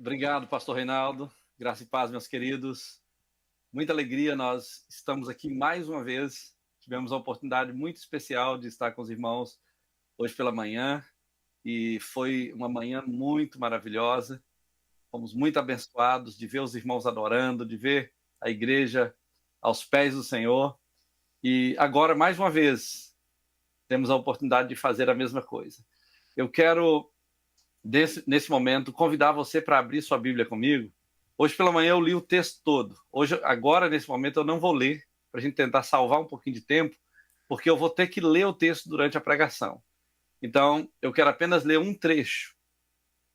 Obrigado, pastor Reinaldo. Graça e paz, meus queridos. Muita alegria, nós estamos aqui mais uma vez. Tivemos uma oportunidade muito especial de estar com os irmãos hoje pela manhã e foi uma manhã muito maravilhosa. Fomos muito abençoados de ver os irmãos adorando, de ver a igreja aos pés do Senhor. E agora, mais uma vez, temos a oportunidade de fazer a mesma coisa. Eu quero, nesse momento, convidar você para abrir sua Bíblia comigo. Hoje pela manhã eu li o texto todo. Agora, nesse momento, eu não vou ler, para a gente tentar salvar um pouquinho de tempo, porque eu vou ter que ler o texto durante a pregação. Então, eu quero apenas ler um trecho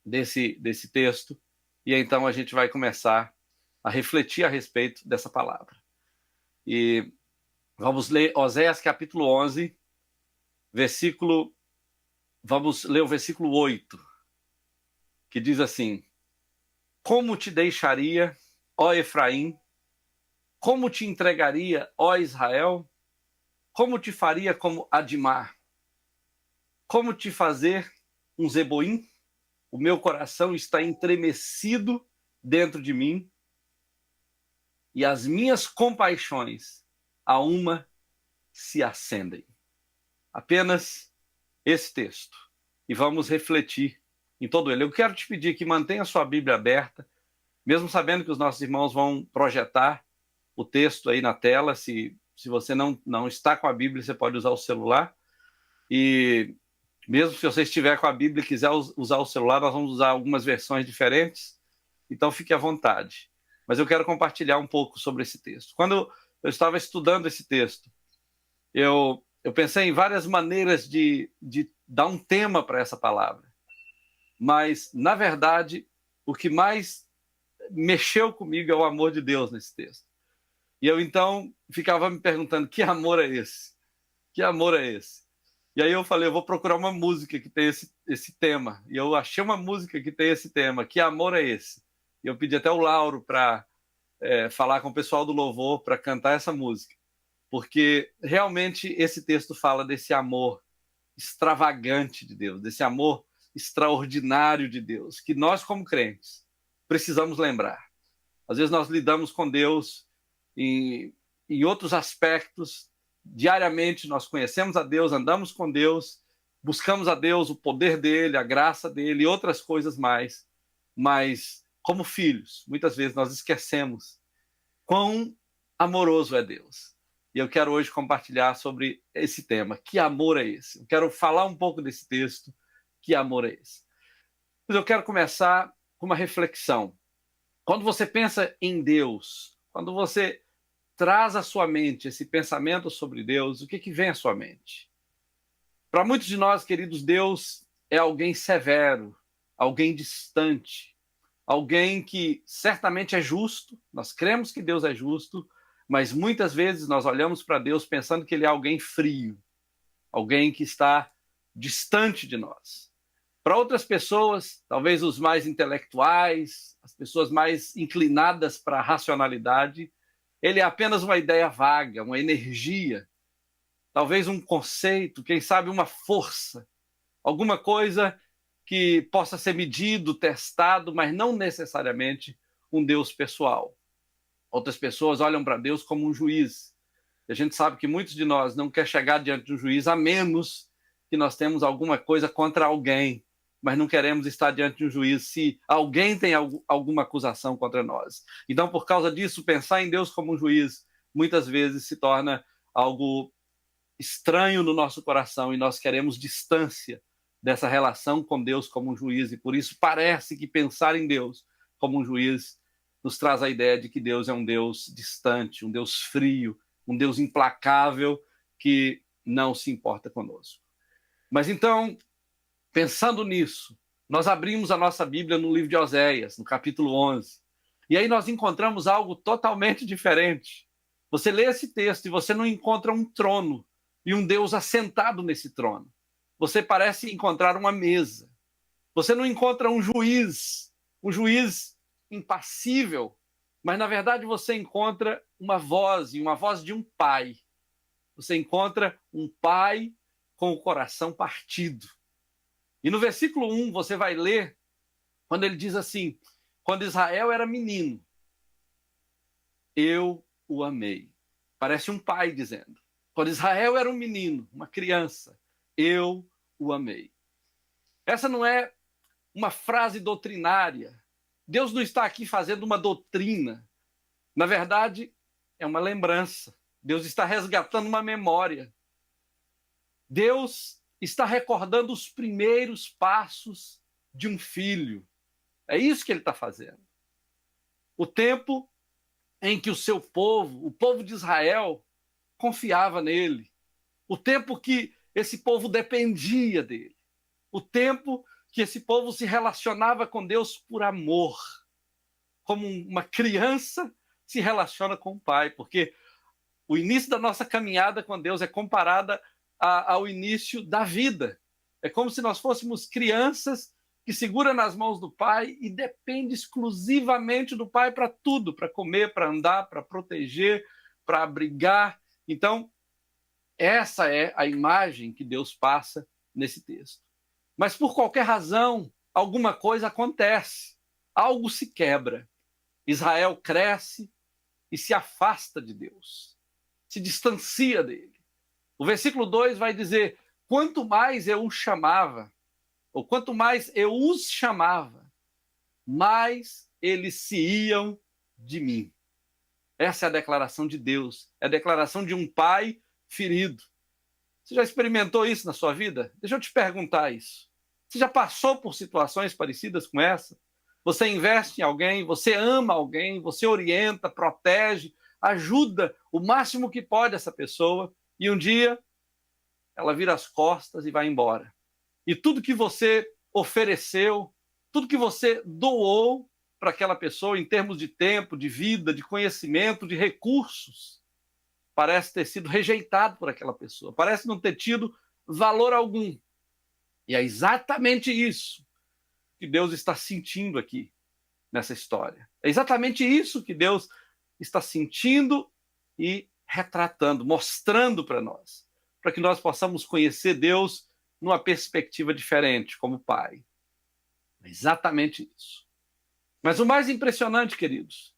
desse texto, e então a gente vai começar a refletir a respeito dessa palavra. E vamos ler Oséias capítulo 11, vamos ler o versículo 8, que diz assim: Como te deixaria, ó Efraim? Como te entregaria, ó Israel? Como te faria como Adimá? Como te fazer um Zeboim? O meu coração está entremecido dentro de mim, e as minhas compaixões a uma se acendem. Apenas esse texto. E vamos refletir em todo ele. Eu quero te pedir que mantenha a sua Bíblia aberta, mesmo sabendo que os nossos irmãos vão projetar o texto aí na tela. Se você não está com a Bíblia, você pode usar o celular. E mesmo se você estiver com a Bíblia e quiser usar o celular, nós vamos usar algumas versões diferentes. Então fique à vontade. Mas eu quero compartilhar um pouco sobre esse texto. Quando eu estava estudando esse texto, eu pensei em várias maneiras de dar um tema para essa palavra. Mas, na verdade, o que mais mexeu comigo é o amor de Deus nesse texto. E eu, então, ficava me perguntando, que amor é esse? Que amor é esse? E aí eu falei, eu vou procurar uma música que tem esse tema. E eu achei uma música que tem esse tema. Que amor é esse? E eu pedi até o Lauro para falar com o pessoal do louvor para cantar essa música. Porque realmente esse texto fala desse amor extravagante de Deus, desse amor extraordinário de Deus, que nós, como crentes, precisamos lembrar. Às vezes nós lidamos com Deus em outros aspectos. Diariamente nós conhecemos a Deus, andamos com Deus, buscamos a Deus, o poder dele, a graça dele e outras coisas mais. Mas, como filhos, muitas vezes nós esquecemos quão amoroso é Deus. E eu quero hoje compartilhar sobre esse tema. Que amor é esse? Eu quero falar um pouco desse texto. Que amor é esse? Mas eu quero começar com uma reflexão. Quando você pensa em Deus, quando você traz à sua mente esse pensamento sobre Deus, o que vem à sua mente? Para muitos de nós, queridos, Deus é alguém severo, alguém distante, alguém que certamente é justo. Nós cremos que Deus é justo, mas muitas vezes nós olhamos para Deus pensando que ele é alguém frio, alguém que está distante de nós. Para outras pessoas, talvez os mais intelectuais, as pessoas mais inclinadas para a racionalidade, ele é apenas uma ideia vaga, uma energia, talvez um conceito, quem sabe uma força, alguma coisa que possa ser medido, testado, mas não necessariamente um Deus pessoal. Outras pessoas olham para Deus como um juiz. E a gente sabe que muitos de nós não quer chegar diante de um juiz, a menos que nós temos alguma coisa contra alguém, mas não queremos estar diante de um juiz se alguém tem alguma acusação contra nós. Então, por causa disso, pensar em Deus como um juiz muitas vezes se torna algo estranho no nosso coração e nós queremos distância dessa relação com Deus como um juiz, e por isso parece que pensar em Deus como um juiz nos traz a ideia de que Deus é um Deus distante, um Deus frio, um Deus implacável que não se importa conosco. Mas então, pensando nisso, nós abrimos a nossa Bíblia no livro de Oséias, no capítulo 11, e aí nós encontramos algo totalmente diferente. Você lê esse texto e você não encontra um trono e um Deus assentado nesse trono. Você parece encontrar uma mesa. Você não encontra um juiz impassível, mas na verdade você encontra uma voz, e uma voz de um pai. Você encontra um pai com o coração partido. E no versículo 1 você vai ler, quando ele diz assim: Quando Israel era menino, eu o amei. Parece um pai dizendo. Quando Israel era um menino, uma criança, eu o amei. Essa não é uma frase doutrinária. Deus não está aqui fazendo uma doutrina. Na verdade, é uma lembrança. Deus está resgatando uma memória. Deus está recordando os primeiros passos de um filho. É isso que ele está fazendo. O tempo em que o seu povo, o povo de Israel, confiava nele. O tempo que esse povo dependia dele. O tempo que esse povo se relacionava com Deus por amor. Como uma criança se relaciona com o pai. Porque o início da nossa caminhada com Deus é comparada ao início da vida. É como se nós fôssemos crianças que seguram nas mãos do pai e depende exclusivamente do pai para tudo, para comer, para andar, para proteger, para abrigar. Então, essa é a imagem que Deus passa nesse texto. Mas por qualquer razão, alguma coisa acontece, algo se quebra. Israel cresce e se afasta de Deus, se distancia dele. O versículo 2 vai dizer: quanto mais eu os chamava, ou quanto mais eu os chamava, mais eles se iam de mim. Essa é a declaração de Deus, é a declaração de um pai ferido. Você já experimentou isso na sua vida? Deixa eu te perguntar isso. Você já passou por situações parecidas com essa? Você investe em alguém, você ama alguém, você orienta, protege, ajuda o máximo que pode essa pessoa, e um dia ela vira as costas e vai embora. E tudo que você ofereceu, tudo que você doou para aquela pessoa em termos de tempo, de vida, de conhecimento, de recursos, parece ter sido rejeitado por aquela pessoa, parece não ter tido valor algum. E é exatamente isso que Deus está sentindo aqui nessa história. É exatamente isso que Deus está sentindo e retratando, mostrando para nós, para que nós possamos conhecer Deus numa perspectiva diferente, como pai. É exatamente isso. Mas o mais impressionante, queridos,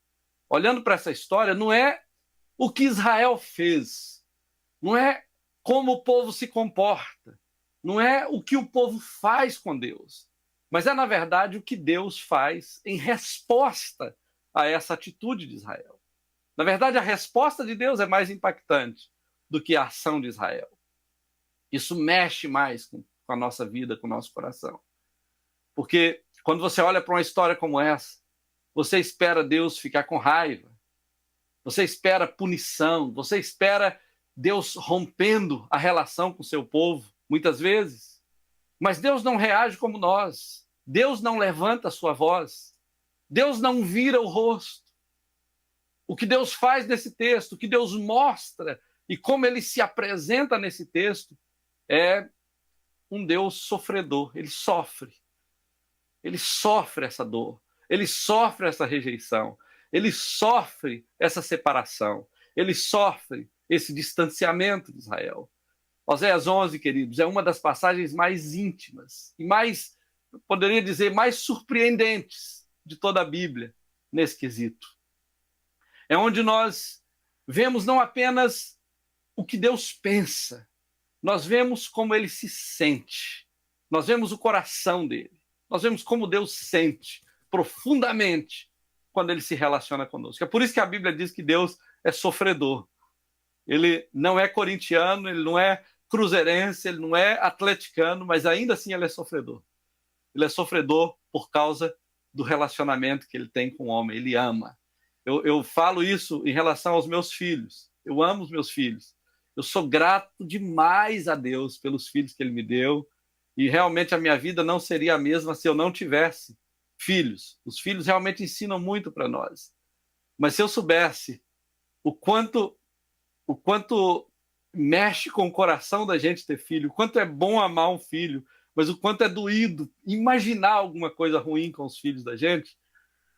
olhando para essa história, não é o que Israel fez, não é como o povo se comporta, não é o que o povo faz com Deus, mas é, na verdade, o que Deus faz em resposta a essa atitude de Israel. Na verdade, a resposta de Deus é mais impactante do que a ação de Israel. Isso mexe mais com a nossa vida, com o nosso coração. Porque quando você olha para uma história como essa, você espera Deus ficar com raiva, você espera punição, você espera Deus rompendo a relação com o seu povo, muitas vezes. Mas Deus não reage como nós. Deus não levanta a sua voz. Deus não vira o rosto. O que Deus faz nesse texto, o que Deus mostra e como ele se apresenta nesse texto, é um Deus sofredor. Ele sofre essa dor, ele sofre essa rejeição, ele sofre essa separação, ele sofre esse distanciamento de Israel. Oséias 11, queridos, é uma das passagens mais íntimas e mais, eu poderia dizer, mais surpreendentes de toda a Bíblia nesse quesito. É onde nós vemos não apenas o que Deus pensa, nós vemos como ele se sente, nós vemos o coração dele, nós vemos como Deus sente profundamente quando ele se relaciona conosco. É por isso que a Bíblia diz que Deus é sofredor. Ele não é corintiano, ele não é cruzeirense, ele não é atleticano, mas ainda assim ele é sofredor. Ele é sofredor por causa do relacionamento que ele tem com o homem, ele ama. Eu falo isso em relação aos meus filhos. Eu amo os meus filhos. Eu sou grato demais a Deus pelos filhos que ele me deu. E realmente a minha vida não seria a mesma se eu não tivesse filhos. Os filhos realmente ensinam muito para nós. Mas se eu soubesse o quanto mexe com o coração da gente ter filho, o quanto é bom amar um filho, mas o quanto é doído imaginar alguma coisa ruim com os filhos da gente,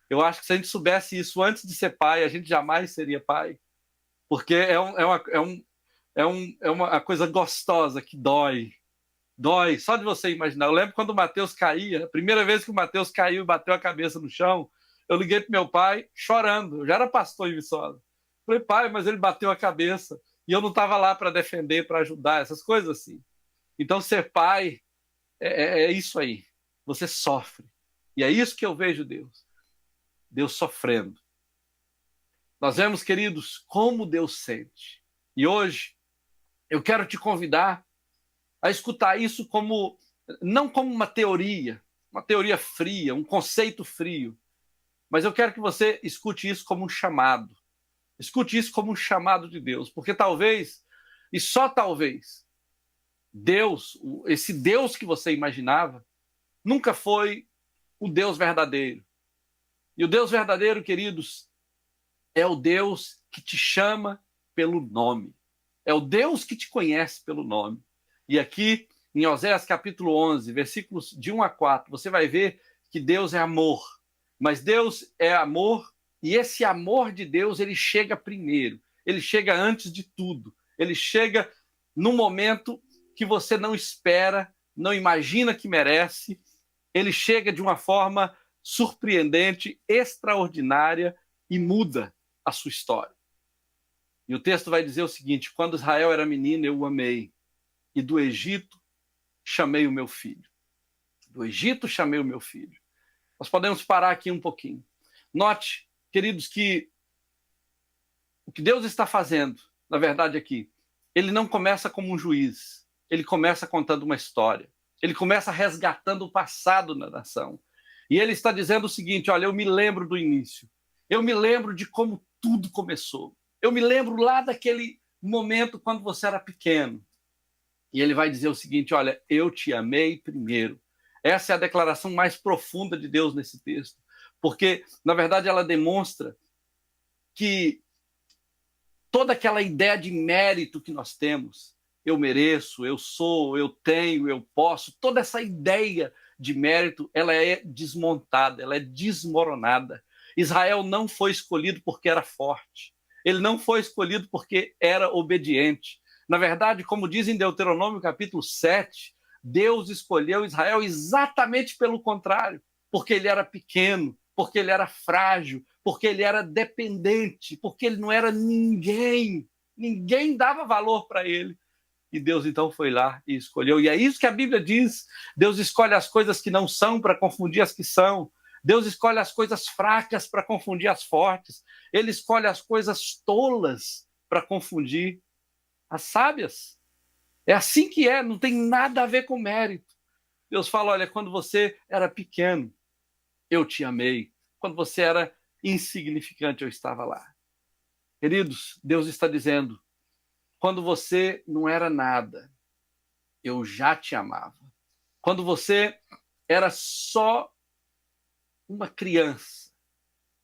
eu acho que se a gente soubesse isso antes de ser pai, a gente jamais seria pai. Porque é uma coisa gostosa que dói. Dói, só de você imaginar. Eu lembro quando o Mateus caía, a primeira vez que o Mateus caiu e bateu a cabeça no chão, Eu liguei para meu pai chorando, eu já era pastor em Viçosa. Falei, pai, mas ele bateu a cabeça e eu não estava lá para defender, para ajudar, essas coisas assim. Então, ser pai é isso aí. Você sofre. E é isso que eu vejo Deus. Deus sofrendo. Nós vemos, queridos, como Deus sente. E hoje eu quero te convidar a escutar isso como não como uma teoria fria, um conceito frio, mas eu quero que você escute isso como um chamado. Escute isso como um chamado de Deus, porque talvez, e só talvez, Deus, esse Deus que você imaginava, nunca foi o Deus verdadeiro. E o Deus verdadeiro, queridos, é o Deus que te chama pelo nome. É o Deus que te conhece pelo nome. E aqui, em Oséias capítulo 11, versículos de 1 a 4, você vai ver que Deus é amor. Mas Deus é amor, e esse amor de Deus, ele chega primeiro. Ele chega antes de tudo. Ele chega num momento que você não espera, não imagina que merece. Ele chega de uma forma surpreendente, extraordinária e muda a sua história. E o texto vai dizer o seguinte: quando Israel era menino, eu o amei, e do Egito chamei o meu filho. Do Egito chamei o meu filho. Nós podemos parar aqui um pouquinho. Note, queridos, que o que Deus está fazendo, na verdade aqui, ele não começa como um juiz, ele começa contando uma história. Ele começa resgatando o passado na nação. E ele está dizendo o seguinte: olha, eu me lembro do início. Eu me lembro de como tudo começou. Eu me lembro lá daquele momento quando você era pequeno. E ele vai dizer o seguinte: olha, eu te amei primeiro. Essa é a declaração mais profunda de Deus nesse texto. Porque, na verdade, ela demonstra que toda aquela ideia de mérito que nós temos, eu mereço, eu sou, eu tenho, eu posso, toda essa ideia de mérito, ela é desmontada, ela é desmoronada. Israel não foi escolhido porque era forte. Ele não foi escolhido porque era obediente. Na verdade, como diz em Deuteronômio capítulo 7, Deus escolheu Israel exatamente pelo contrário, porque ele era pequeno, porque ele era frágil, porque ele era dependente, porque ele não era ninguém. Ninguém dava valor para ele. E Deus então foi lá e escolheu. E é isso que a Bíblia diz. Deus escolhe as coisas que não são para confundir as que são. Deus escolhe as coisas fracas para confundir as fortes. Ele escolhe as coisas tolas para confundir as sábias. É assim que é, não tem nada a ver com mérito. Deus fala: olha, quando você era pequeno, eu te amei. Quando você era insignificante, eu estava lá. Queridos, Deus está dizendo: quando você não era nada, eu já te amava. Quando você era só uma criança,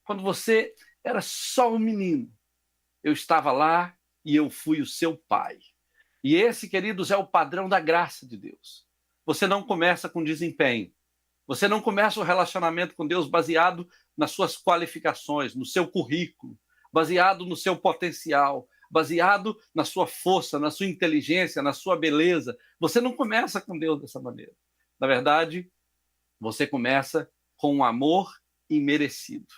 quando você era só um menino, eu estava lá e eu fui o seu pai. E esse, queridos, é o padrão da graça de Deus. Você não começa com desempenho. Você não começa o relacionamento com Deus baseado nas suas qualificações, no seu currículo, baseado no seu potencial, baseado na sua força, na sua inteligência, na sua beleza. Você não começa com Deus dessa maneira. Na verdade, você começa com um amor imerecido.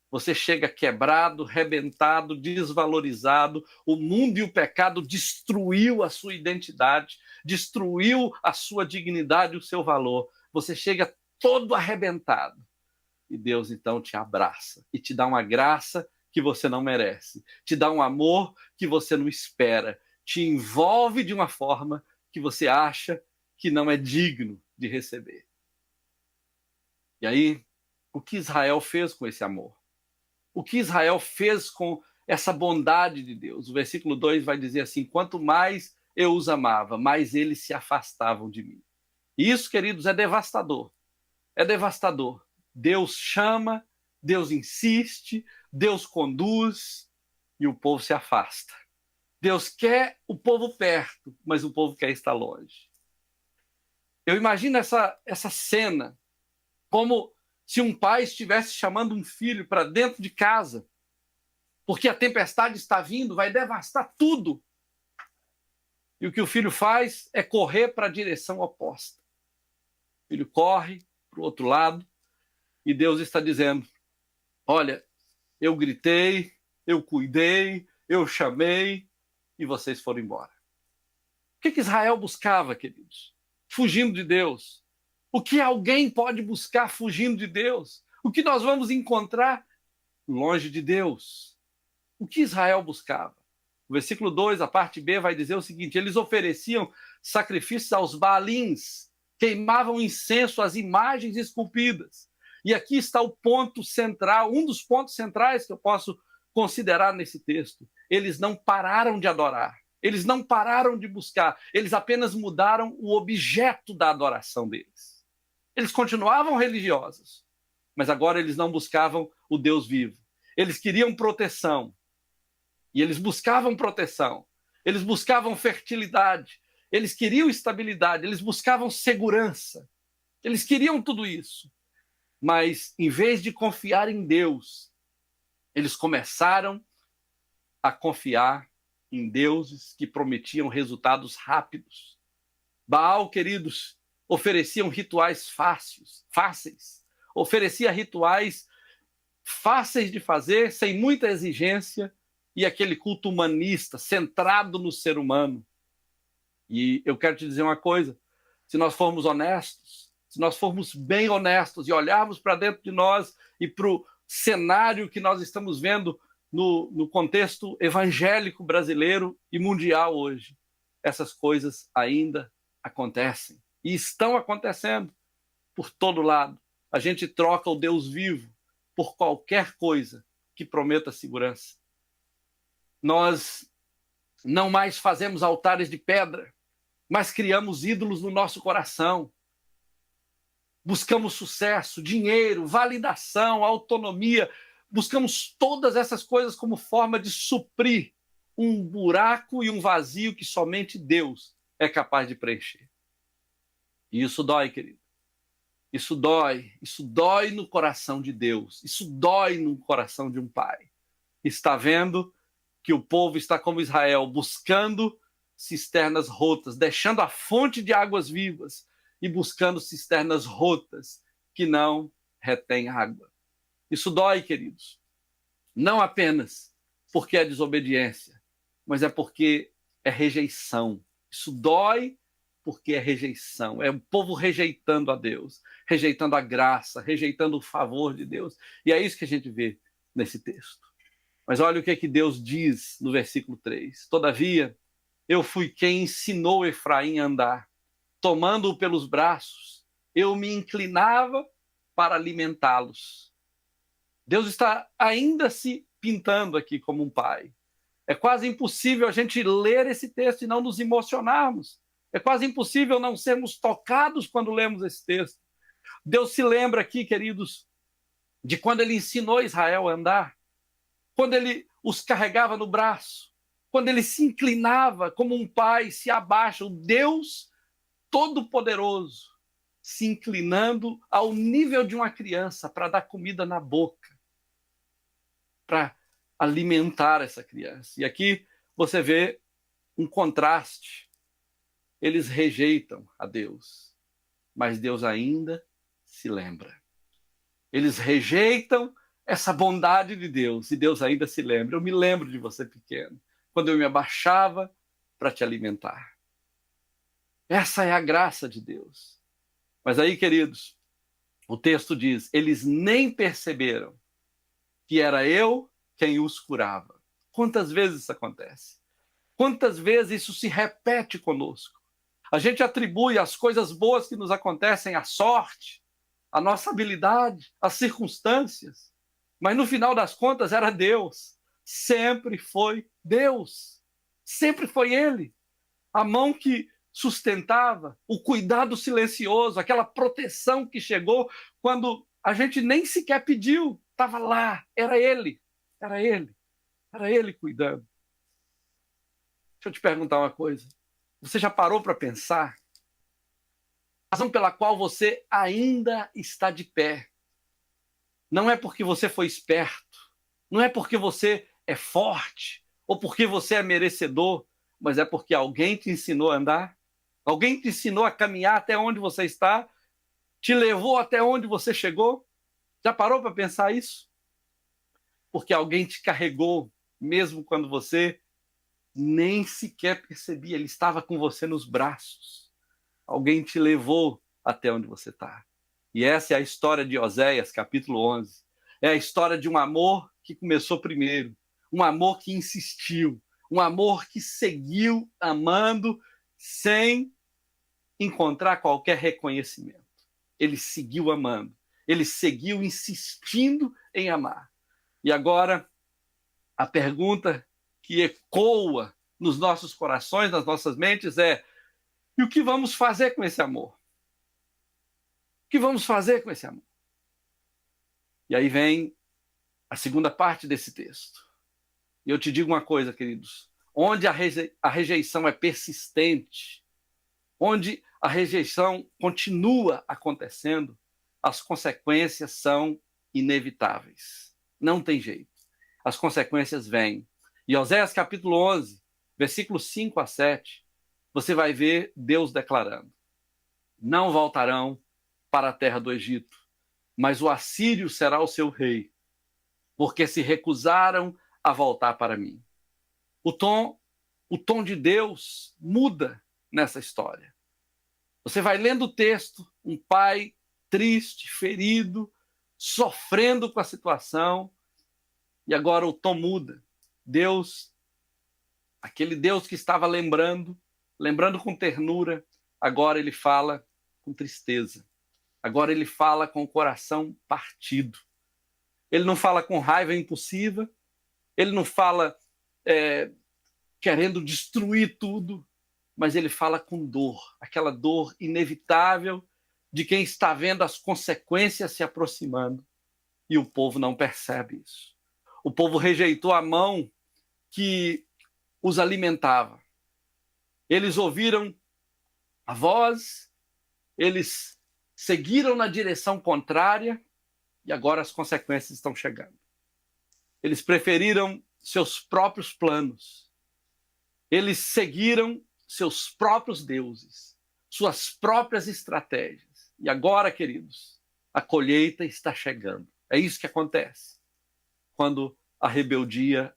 Você chega quebrado, rebentado, desvalorizado. O mundo e o pecado destruiu a sua identidade, destruiu a sua dignidade, o seu valor. Você chega todo arrebentado. E Deus então te abraça e te dá uma graça que você não merece. Te dá um amor que você não espera. Te envolve de uma forma que você acha que não é digno de receber. E aí, o que Israel fez com esse amor? O que Israel fez com essa bondade de Deus? O versículo 2 vai dizer assim: quanto mais eu os amava, mais eles se afastavam de mim. E isso, queridos, é devastador. É devastador. Deus chama, Deus insiste, Deus conduz e o povo se afasta. Deus quer o povo perto, mas o povo quer estar longe. Eu imagino essa cena como se um pai estivesse chamando um filho para dentro de casa, porque a tempestade está vindo, vai devastar tudo. E o que o filho faz é correr para a direção oposta. O filho corre para o outro lado e Deus está dizendo: Olha, eu gritei, eu cuidei, eu chamei e vocês foram embora. O que Israel buscava, queridos? Fugindo de Deus. O que alguém pode buscar fugindo de Deus? O que nós vamos encontrar longe de Deus? O que Israel buscava? O versículo 2, a parte B, vai dizer o seguinte: eles ofereciam sacrifícios aos Baalins, queimavam incenso às imagens esculpidas. E aqui está o ponto central, um dos pontos centrais que eu posso considerar nesse texto. Eles não pararam de adorar, eles não pararam de buscar, eles apenas mudaram o objeto da adoração deles. Eles continuavam religiosos, mas agora eles não buscavam o Deus vivo. Eles queriam proteção, e eles buscavam proteção, eles buscavam fertilidade, eles queriam estabilidade, eles buscavam segurança, eles queriam tudo isso. Mas, em vez de confiar em Deus, eles começaram a confiar em deuses que prometiam resultados rápidos. Baal, queridos, ofereciam rituais fáceis, oferecia rituais fáceis de fazer, sem muita exigência, e aquele culto humanista, centrado no ser humano. E eu quero te dizer uma coisa: se nós formos honestos, se nós formos bem honestos e olharmos para dentro de nós e para o cenário que nós estamos vendo no contexto evangélico brasileiro e mundial hoje, essas coisas ainda acontecem e estão acontecendo por todo lado. A gente troca o Deus vivo por qualquer coisa que prometa segurança. Nós não mais fazemos altares de pedra, mas criamos ídolos no nosso coração. Buscamos sucesso, dinheiro, validação, autonomia. Buscamos todas essas coisas como forma de suprir um buraco e um vazio que somente Deus é capaz de preencher. E isso dói, querido. Isso dói no coração de Deus, isso dói no coração de um pai. Está vendo que o povo está como Israel, buscando cisternas rotas, deixando a fonte de águas vivas e buscando cisternas rotas que não retêm água. Isso dói, queridos. Não apenas porque é desobediência, mas é porque é rejeição. Isso dói porque é rejeição. É o povo rejeitando a Deus, rejeitando a graça, rejeitando o favor de Deus. E é isso que a gente vê nesse texto. Mas olha o que Deus diz no versículo 3. Todavia, eu fui quem ensinou Efraim a andar. Tomando-o pelos braços, eu me inclinava para alimentá-los. Deus está ainda se pintando aqui como um pai. É quase impossível a gente ler esse texto e não nos emocionarmos. É quase impossível não sermos tocados quando lemos esse texto. Deus se lembra aqui, queridos, de quando ele ensinou Israel a andar, quando ele os carregava no braço, quando ele se inclinava como um pai se abaixa, o Deus Todo-Poderoso, se inclinando ao nível de uma criança para dar comida na boca, para alimentar essa criança. E aqui você vê um contraste. Eles rejeitam a Deus, mas Deus ainda se lembra. Eles rejeitam essa bondade de Deus e Deus ainda se lembra. Eu me lembro de você pequeno, quando eu me abaixava para te alimentar. Essa é a graça de Deus. Mas aí, queridos, o texto diz: eles nem perceberam que era eu quem os curava. Quantas vezes isso acontece? Quantas vezes isso se repete conosco? A gente atribui as coisas boas que nos acontecem à sorte, à nossa habilidade, às circunstâncias. Mas no final das contas era Deus. Sempre foi Deus. Sempre foi Ele. A mão que sustentava, o cuidado silencioso, aquela proteção que chegou quando a gente nem sequer pediu. Estava lá, era Ele. Era Ele. Era Ele cuidando. Deixa eu te perguntar uma coisa. Você já parou para pensar? A razão pela qual você ainda está de pé não é porque você foi esperto, não é porque você é forte ou porque você é merecedor, mas é porque alguém te ensinou a andar, alguém te ensinou a caminhar até onde você está, te levou até onde você chegou. Já parou para pensar isso? porque alguém te carregou, mesmo quando você nem sequer percebia, ele estava com você nos braços. Alguém te levou até onde você está. E essa é a história de Oséias, capítulo 11. É a história de um amor que começou primeiro, um amor que insistiu, um amor que seguiu amando sem encontrar qualquer reconhecimento. Ele seguiu amando, ele seguiu insistindo em amar. E agora, a pergunta que ecoa nos nossos corações, nas nossas mentes é: e o que vamos fazer com esse amor? O que vamos fazer com esse amor? E aí vem a segunda parte desse texto. E eu te digo uma coisa, queridos: onde a rejeição é persistente, onde a rejeição continua acontecendo, as consequências são inevitáveis. Não tem jeito. As consequências vêm. E Oséias capítulo 11, versículos 5 a 7, você vai ver Deus declarando: não voltarão para a terra do Egito, mas o assírio será o seu rei, porque se recusaram a voltar para mim. O tom de Deus muda nessa história. Você vai lendo o texto, um pai triste, ferido, sofrendo com a situação, e agora o tom muda. Deus, aquele Deus que estava lembrando com ternura, agora ele fala com tristeza. Agora ele fala com o coração partido. Ele não fala com raiva impulsiva, ele não fala querendo destruir tudo, mas ele fala com dor, aquela dor inevitável de quem está vendo as consequências se aproximando. E o povo não percebe isso. O povo rejeitou a mão que os alimentava. Eles ouviram a voz, eles seguiram na direção contrária e agora as consequências estão chegando. Eles preferiram seus próprios planos. Eles seguiram seus próprios deuses, suas próprias estratégias. E agora, queridos, a colheita está chegando. É isso que acontece quando a rebeldia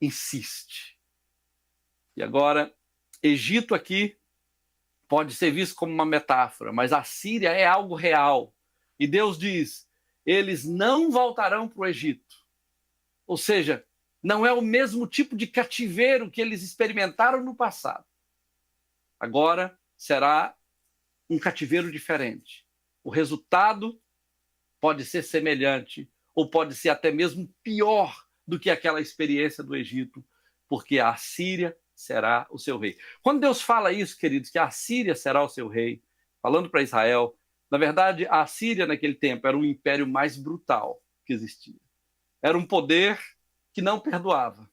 insiste. E agora, Egito aqui pode ser visto como uma metáfora, mas a Síria é algo real. E Deus diz: eles não voltarão para o Egito. Ou seja, não é o mesmo tipo de cativeiro que eles experimentaram no passado. Agora será um cativeiro diferente. O resultado pode ser semelhante, ou pode ser até mesmo pior do que aquela experiência do Egito, porque a Síria será o seu rei. Quando Deus fala isso, queridos, que a Síria será o seu rei, falando para Israel, na verdade, a Síria naquele tempo era o império mais brutal que existia. Era um poder que não perdoava.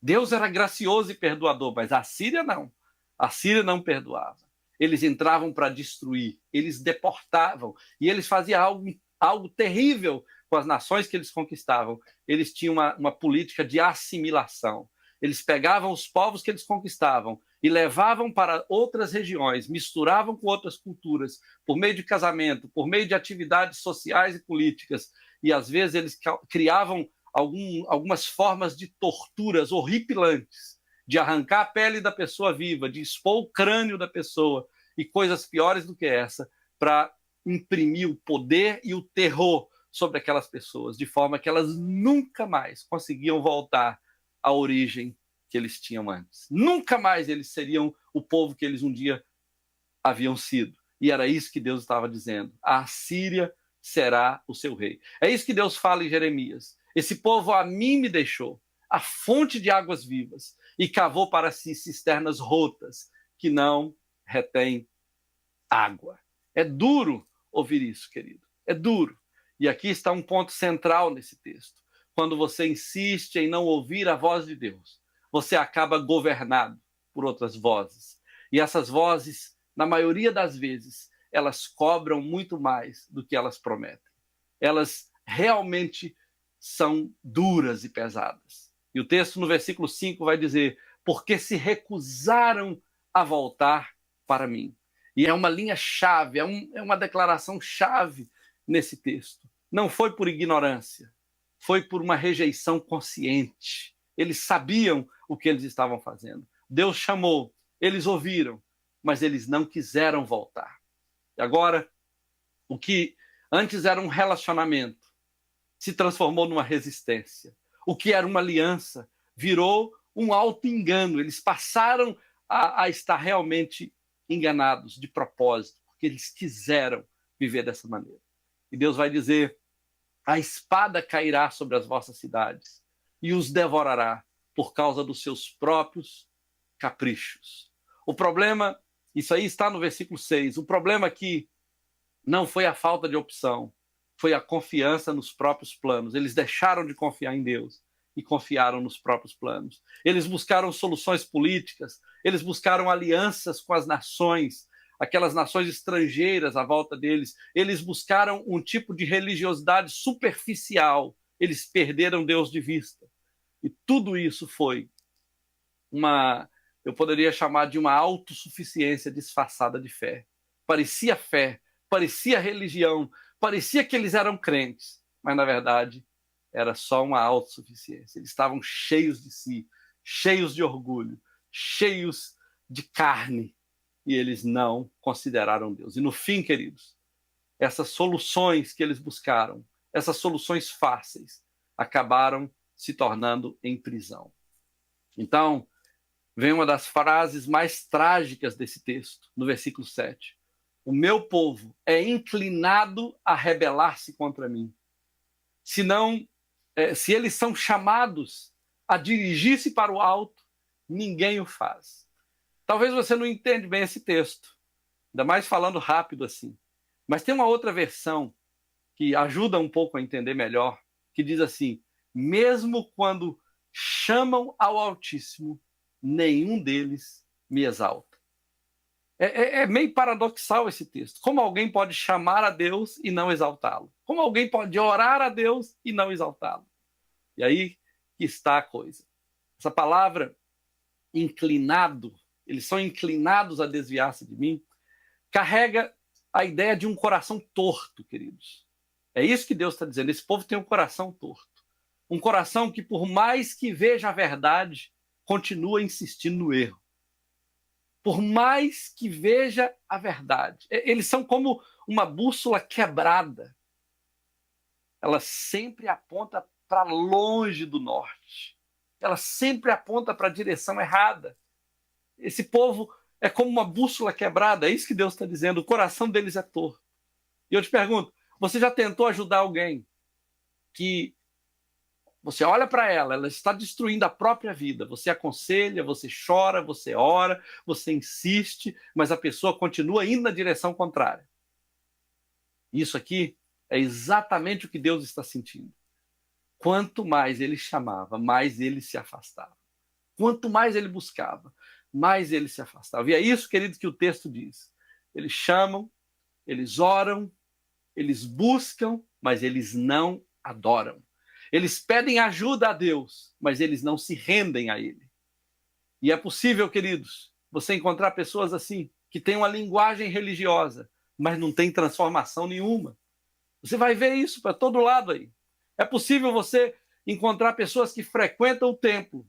Deus era gracioso e perdoador, mas a Síria não. A Síria não perdoava. Eles entravam para destruir, eles deportavam, e eles faziam algo terrível com as nações que eles conquistavam. Eles tinham uma política de assimilação. Eles pegavam os povos que eles conquistavam e levavam para outras regiões, misturavam com outras culturas, por meio de casamento, por meio de atividades sociais e políticas. E às vezes eles criavam algumas formas de torturas horripilantes, de arrancar a pele da pessoa viva, de expor o crânio da pessoa e coisas piores do que essa, para imprimir o poder e o terror sobre aquelas pessoas, de forma que elas nunca mais conseguiam voltar à origem que eles tinham antes. Nunca mais eles seriam o povo que eles um dia haviam sido. E era isso que Deus estava dizendo: a Síria será o seu rei. É isso que Deus fala em Jeremias: esse povo a mim me deixou, a fonte de águas vivas, e cavou para si cisternas rotas, que não retém água. É duro ouvir isso, querido. É duro. E aqui está um ponto central nesse texto. Quando você insiste em não ouvir a voz de Deus, você acaba governado por outras vozes. E essas vozes, na maioria das vezes, elas cobram muito mais do que elas prometem. Elas realmente são duras e pesadas. E o texto no versículo 5 vai dizer: porque se recusaram a voltar para mim. E é uma linha-chave, é uma declaração-chave nesse texto. Não foi por ignorância, foi por uma rejeição consciente. Eles sabiam o que eles estavam fazendo. Deus chamou, eles ouviram, mas eles não quiseram voltar. E agora, o que antes era um relacionamento se transformou numa resistência. O que era uma aliança virou um auto-engano. Eles passaram a estar realmente enganados de propósito, porque eles quiseram viver dessa maneira. E Deus vai dizer: a espada cairá sobre as vossas cidades e os devorará por causa dos seus próprios caprichos. O problema, isso aí está no versículo 6, o problema aqui não foi a falta de opção, foi a confiança nos próprios planos. Eles deixaram de confiar em Deus e confiaram nos próprios planos. Eles buscaram soluções políticas, eles buscaram alianças com as nações, aquelas nações estrangeiras à volta deles. Eles buscaram um tipo de religiosidade superficial. Eles perderam Deus de vista. E tudo isso foi eu poderia chamar de uma autossuficiência disfarçada de fé. Parecia fé, parecia religião, parecia que eles eram crentes, mas na verdade era só uma autossuficiência. Eles estavam cheios de si, cheios de orgulho, cheios de carne, e eles não consideraram Deus. E no fim, queridos, essas soluções que eles buscaram, essas soluções fáceis, acabaram se tornando em prisão. Então, vem uma das frases mais trágicas desse texto, no versículo 7. O meu povo é inclinado a rebelar-se contra mim. Se eles são chamados a dirigir-se para o alto, ninguém o faz. Talvez você não entenda bem esse texto, ainda mais falando rápido assim. Mas tem uma outra versão que ajuda um pouco a entender melhor, que diz assim: mesmo quando chamam ao Altíssimo, nenhum deles me exalta. É meio paradoxal esse texto. Como alguém pode chamar a Deus e não exaltá-lo? Como alguém pode orar a Deus e não exaltá-lo? E aí que está a coisa. Essa palavra inclinado, eles são inclinados a desviar-se de mim, carrega a ideia de um coração torto, queridos. É isso que Deus está dizendo. Esse povo tem um coração torto. Um coração que, por mais que veja a verdade, continua insistindo no erro. Por mais que veja a verdade. Eles são como uma bússola quebrada. Ela sempre aponta para longe do norte. Ela sempre aponta para a direção errada. Esse povo é como uma bússola quebrada. É isso que Deus está dizendo. O coração deles é torto. E eu te pergunto, você já tentou ajudar alguém que você olha para ela está destruindo a própria vida. Você aconselha, você chora, você ora, você insiste, mas a pessoa continua indo na direção contrária. Isso aqui é exatamente o que Deus está sentindo. Quanto mais ele chamava, mais ele se afastava. Quanto mais ele buscava, mais ele se afastava. E é isso, queridos, que o texto diz. Eles chamam, eles oram, eles buscam, mas eles não adoram. Eles pedem ajuda a Deus, mas eles não se rendem a Ele. E é possível, queridos, você encontrar pessoas assim, que têm uma linguagem religiosa, mas não tem transformação nenhuma. Você vai ver isso para todo lado aí. É possível você encontrar pessoas que frequentam o templo,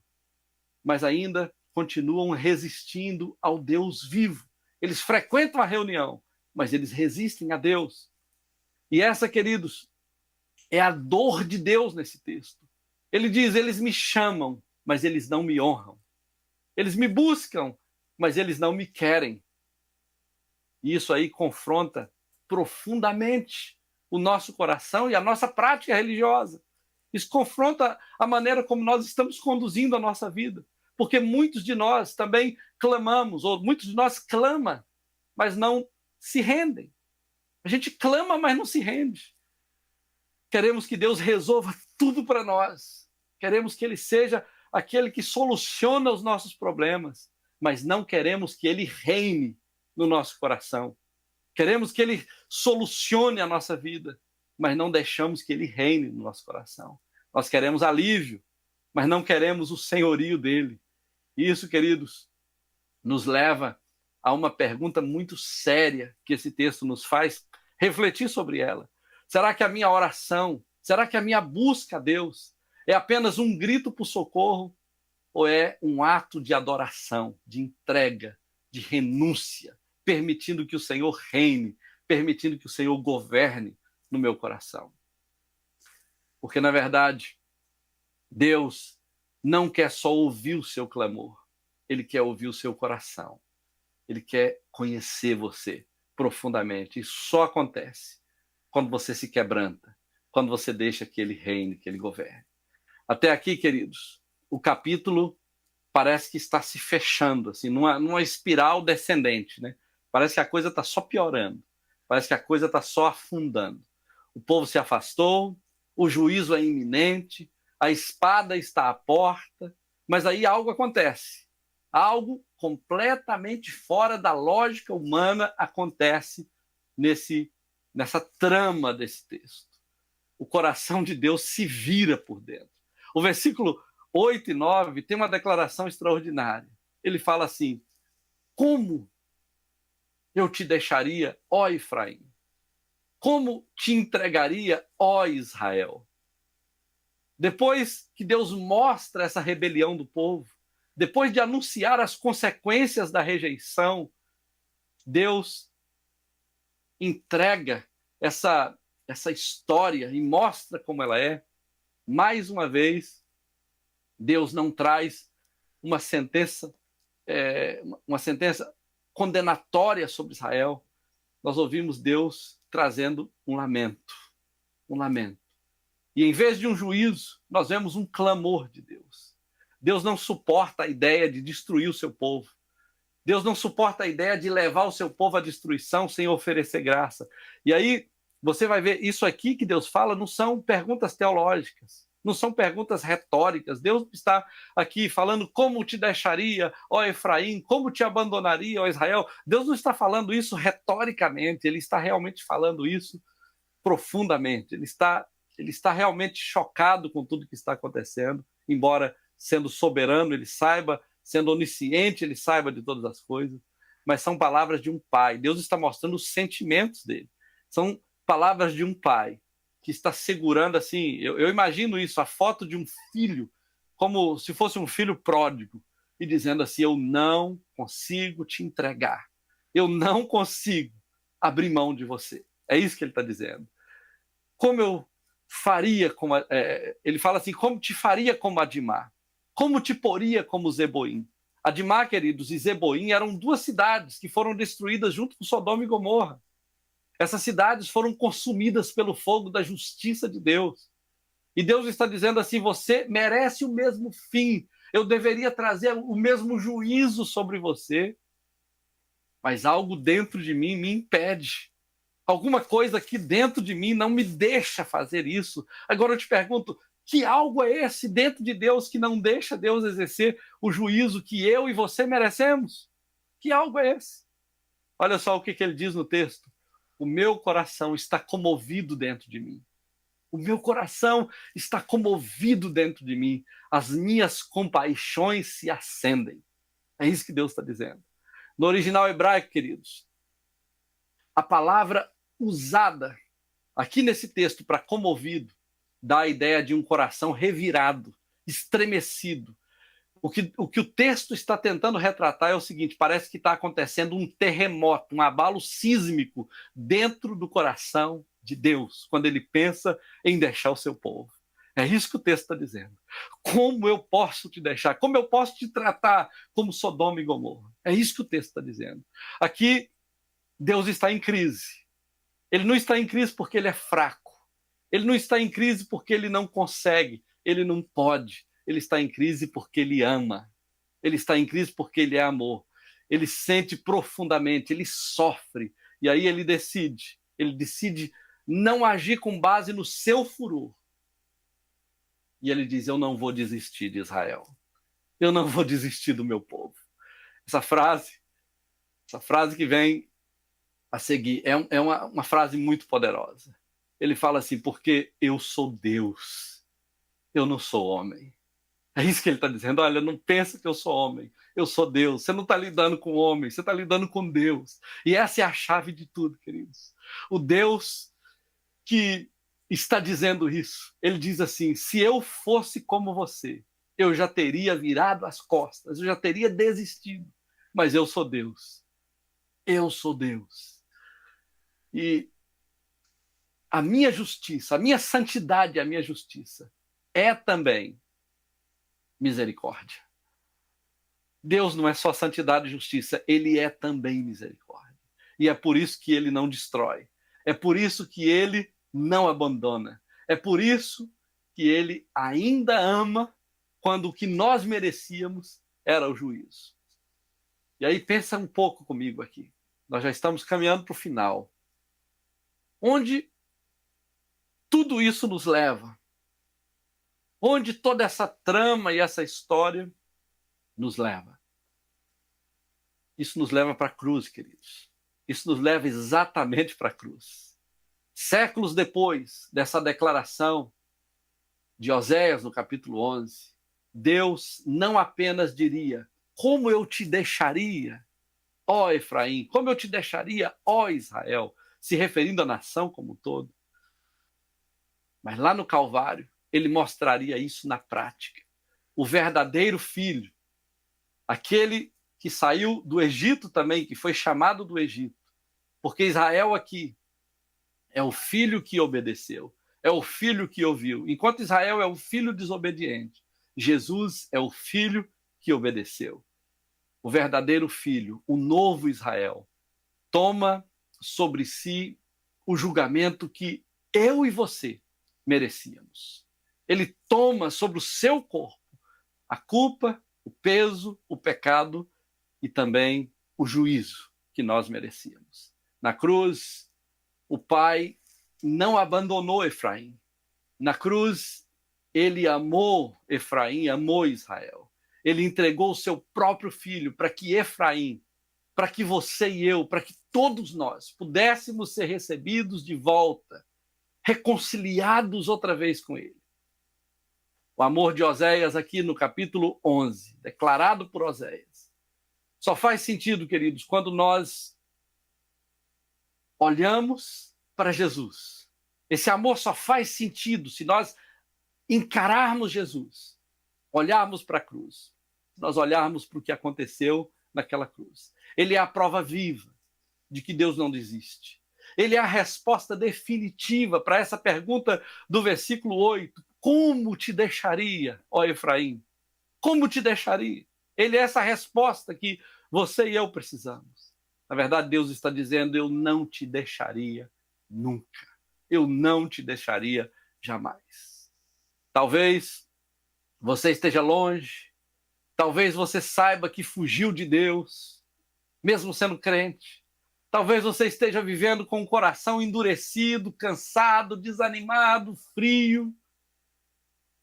mas ainda continuam resistindo ao Deus vivo. Eles frequentam a reunião, mas eles resistem a Deus. E essa, queridos, é a dor de Deus nesse texto. Ele diz: eles me chamam, mas eles não me honram. Eles me buscam, mas eles não me querem. E isso aí confronta profundamente o nosso coração e a nossa prática religiosa. Isso confronta a maneira como nós estamos conduzindo a nossa vida. Porque muitos de nós também clamamos, ou muitos de nós clamam, mas não se rendem. A gente clama, mas não se rende. Queremos que Deus resolva tudo para nós. Queremos que Ele seja aquele que soluciona os nossos problemas, mas não queremos que Ele reine no nosso coração. Queremos que Ele solucione a nossa vida, mas não deixamos que Ele reine no nosso coração. Nós queremos alívio, mas não queremos o senhorio dEle. E isso, queridos, nos leva a uma pergunta muito séria que esse texto nos faz refletir sobre ela. Será que a minha oração Será que a minha busca a Deus é apenas um grito por socorro ou é um ato de adoração, de entrega, de renúncia, permitindo que o Senhor reine, permitindo que o Senhor governe no meu coração? Porque, na verdade, Deus não quer só ouvir o seu clamor, Ele quer ouvir o seu coração. Ele quer conhecer você profundamente. Isso só acontece quando você se quebranta, quando você deixa que Ele reine, que Ele governe. Até aqui, queridos, o capítulo parece que está se fechando, assim, numa espiral descendente, né? Parece que a coisa está só piorando. Parece que a coisa está só afundando. O povo se afastou, o juízo é iminente, a espada está à porta, mas aí algo acontece. Algo completamente fora da lógica humana acontece nessa trama desse texto. O coração de Deus se vira por dentro. O versículo 8 e 9 tem uma declaração extraordinária. Ele fala assim: como eu te deixaria, ó Efraim? Como te entregaria, ó Israel? Depois que Deus mostra essa rebelião do povo, depois de anunciar as consequências da rejeição, Deus entrega essa história e mostra como ela é. Mais uma vez, Deus não traz uma sentença condenatória sobre Israel. Nós ouvimos Deus trazendo um lamento. Um lamento. E em vez de um juízo, nós vemos um clamor de Deus. Deus não suporta a ideia de destruir o seu povo. Deus não suporta a ideia de levar o seu povo à destruição sem oferecer graça. E aí você vai ver, isso aqui que Deus fala não são perguntas teológicas, não são perguntas retóricas. Deus está aqui falando como te deixaria, ó Efraim, como te abandonaria, ó Israel. Deus não está falando isso retoricamente, Ele está realmente falando isso profundamente. Ele está realmente chocado com tudo que está acontecendo, embora sendo soberano, Ele saiba, sendo onisciente, Ele saiba de todas as coisas, mas são palavras de um pai. Deus está mostrando os sentimentos dele. São palavras de um pai que está segurando, assim, eu imagino isso, a foto de um filho, como se fosse um filho pródigo, e dizendo assim: eu não consigo te entregar, eu não consigo abrir mão de você. É isso que ele está dizendo. Como eu faria, ele fala assim, como te faria como Adimá? Como te poria como Zeboim? Adimá, queridos, e Zeboim eram duas cidades que foram destruídas junto com Sodoma e Gomorra. Essas cidades foram consumidas pelo fogo da justiça de Deus. E Deus está dizendo assim: você merece o mesmo fim. Eu deveria trazer o mesmo juízo sobre você. Mas algo dentro de mim me impede. Alguma coisa aqui dentro de mim não me deixa fazer isso. Agora eu te pergunto, que algo é esse dentro de Deus que não deixa Deus exercer o juízo que eu e você merecemos? Que algo é esse? Olha só o que ele diz no texto. O meu coração está comovido dentro de mim. O meu coração está comovido dentro de mim. As minhas compaixões se acendem. É isso que Deus está dizendo. No original hebraico, queridos, a palavra usada aqui nesse texto para comovido dá a ideia de um coração revirado, estremecido. O que o texto está tentando retratar é o seguinte: parece que está acontecendo um terremoto, um abalo sísmico dentro do coração de Deus, quando ele pensa em deixar o seu povo. É isso que o texto está dizendo. Como eu posso te deixar? Como eu posso te tratar como Sodoma e Gomorra? É isso que o texto está dizendo. Aqui, Deus está em crise. Ele não está em crise porque ele é fraco. Ele não está em crise porque ele não consegue, ele não pode. Ele está em crise porque ele ama. Ele está em crise porque ele é amor. Ele sente profundamente, ele sofre. E aí ele decide não agir com base no seu furor. E ele diz: eu não vou desistir de Israel. Eu não vou desistir do meu povo. Essa frase que vem a seguir é uma frase muito poderosa. Ele fala assim: porque eu sou Deus, eu não sou homem. É isso que ele está dizendo. Olha, não pensa que eu sou homem, eu sou Deus. Você não está lidando com homem, você está lidando com Deus. E essa é a chave de tudo, queridos. O Deus que está dizendo isso. Ele diz assim: se eu fosse como você, eu já teria virado as costas, eu já teria desistido. Mas eu sou Deus. Eu sou Deus. E a minha justiça, a minha santidade, a minha justiça é também misericórdia. Deus não é só santidade e justiça, ele é também misericórdia. E é por isso que ele não destrói. É por isso que ele não abandona. É por isso que ele ainda ama quando o que nós merecíamos era o juízo. E aí pensa um pouco comigo aqui. Nós já estamos caminhando para o final. Onde tudo isso nos leva? Onde toda essa trama e essa história nos leva? Isso nos leva para a cruz, queridos. Isso nos leva exatamente para a cruz. Séculos depois dessa declaração de Oséias, no capítulo 11, Deus não apenas diria: como eu te deixaria, ó Efraim, como eu te deixaria, ó Israel, se referindo à nação como um todo. Mas lá no Calvário, ele mostraria isso na prática. O verdadeiro filho, aquele que saiu do Egito também, que foi chamado do Egito, porque Israel aqui é o filho que obedeceu, é o filho que ouviu. Enquanto Israel é o filho desobediente, Jesus é o filho que obedeceu. O verdadeiro filho, o novo Israel, toma sobre si o julgamento que eu e você merecíamos. Ele toma sobre o seu corpo a culpa, o peso, o pecado e também o juízo que nós merecíamos. Na cruz, o Pai não abandonou Efraim. Na cruz, ele amou Efraim, amou Israel. Ele entregou o seu próprio filho para que Efraim, para que você e eu, para que todos nós pudéssemos ser recebidos de volta, reconciliados outra vez com ele. O amor de Oséias aqui no capítulo 11, declarado por Oséias, só faz sentido, queridos, quando nós olhamos para Jesus. Esse amor só faz sentido se nós encararmos Jesus, olharmos para a cruz, nós olharmos para o que aconteceu naquela cruz. Ele é a prova viva de que Deus não desiste. Ele é a resposta definitiva para essa pergunta do versículo 8. Como te deixaria, ó Efraim? Como te deixaria? Ele é essa resposta que você e eu precisamos. Na verdade, Deus está dizendo: eu não te deixaria nunca. Eu não te deixaria jamais. Talvez você esteja longe, talvez você saiba que fugiu de Deus, mesmo sendo crente. Talvez você esteja vivendo com o coração endurecido, cansado, desanimado, frio.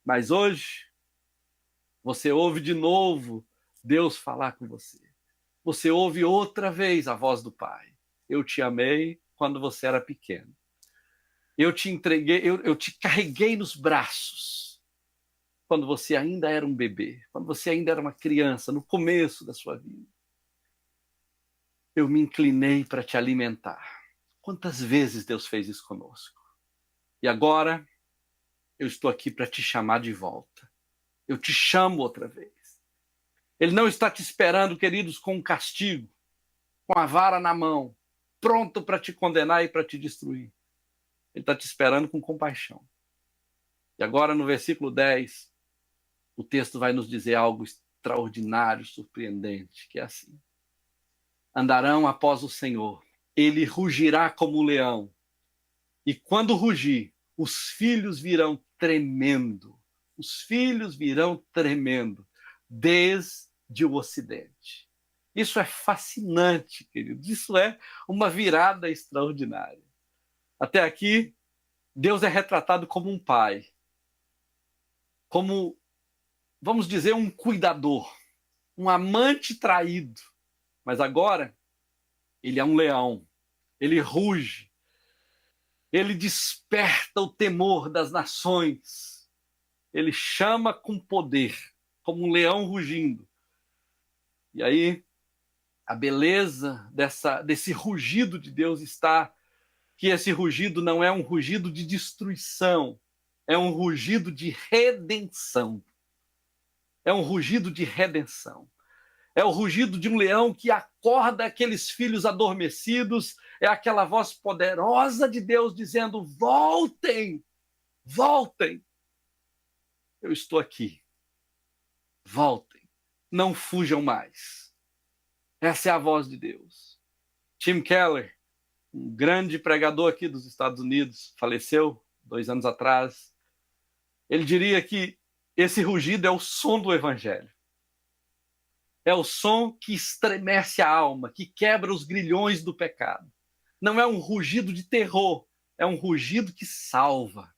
Mas hoje, você ouve de novo Deus falar com você. Você ouve outra vez a voz do Pai. Eu te amei quando você era pequeno. Eu te entreguei, eu te carreguei nos braços quando você ainda era um bebê, quando você ainda era uma criança, no começo da sua vida. Eu me inclinei para te alimentar. Quantas vezes Deus fez isso conosco? E agora eu estou aqui para te chamar de volta. Eu te chamo outra vez. Ele não está te esperando, queridos, com um castigo, com a vara na mão, pronto para te condenar e para te destruir. Ele está te esperando com compaixão. E agora, no versículo 10, o texto vai nos dizer algo extraordinário, surpreendente, que é assim: andarão após o Senhor, ele rugirá como um leão, e quando rugir, os filhos virão tremendo, os filhos virão tremendo, desde o ocidente. Isso é fascinante, queridos, isso é uma virada extraordinária. Até aqui, Deus é retratado como um pai, como, vamos dizer, um cuidador, um amante traído. Mas agora, ele é um leão, ele ruge, ele desperta o temor das nações, ele chama com poder, como um leão rugindo. E aí, a beleza desse rugido de Deus está que esse rugido não é um rugido de destruição, é um rugido de redenção. É um rugido de redenção. É o rugido de um leão que acorda aqueles filhos adormecidos. É aquela voz poderosa de Deus dizendo: voltem, voltem. Eu estou aqui. Voltem. Não fujam mais. Essa é a voz de Deus. Tim Keller, um grande pregador aqui dos Estados Unidos, faleceu 2 anos atrás. Ele diria que esse rugido é o som do Evangelho. É o som que estremece a alma, que quebra os grilhões do pecado. Não é um rugido de terror, é um rugido que salva.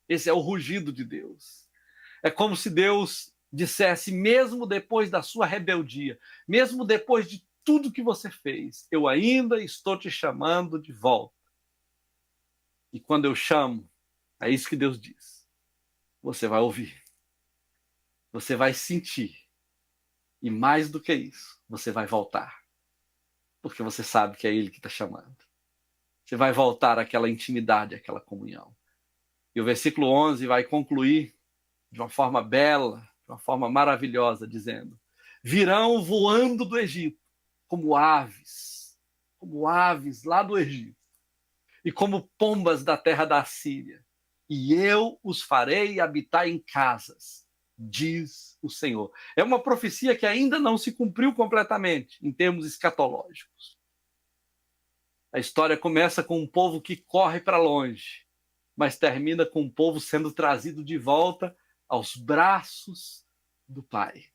Esse é o rugido de Deus. É como se Deus dissesse, mesmo depois da sua rebeldia, mesmo depois de tudo que você fez, eu ainda estou te chamando de volta. E quando eu chamo, é isso que Deus diz. Você vai ouvir. Você vai sentir. E mais do que isso, você vai voltar. Porque você sabe que é Ele que está chamando. Você vai voltar àquela intimidade, àquela comunhão. E o versículo 11 vai concluir de uma forma bela, de uma forma maravilhosa, dizendo: virão voando do Egito, como aves lá do Egito, e como pombas da terra da Síria. E eu os farei habitar em casas, diz o Senhor. É uma profecia que ainda não se cumpriu completamente, em termos escatológicos. A história começa com um povo que corre para longe, mas termina com um povo sendo trazido de volta aos braços do Pai.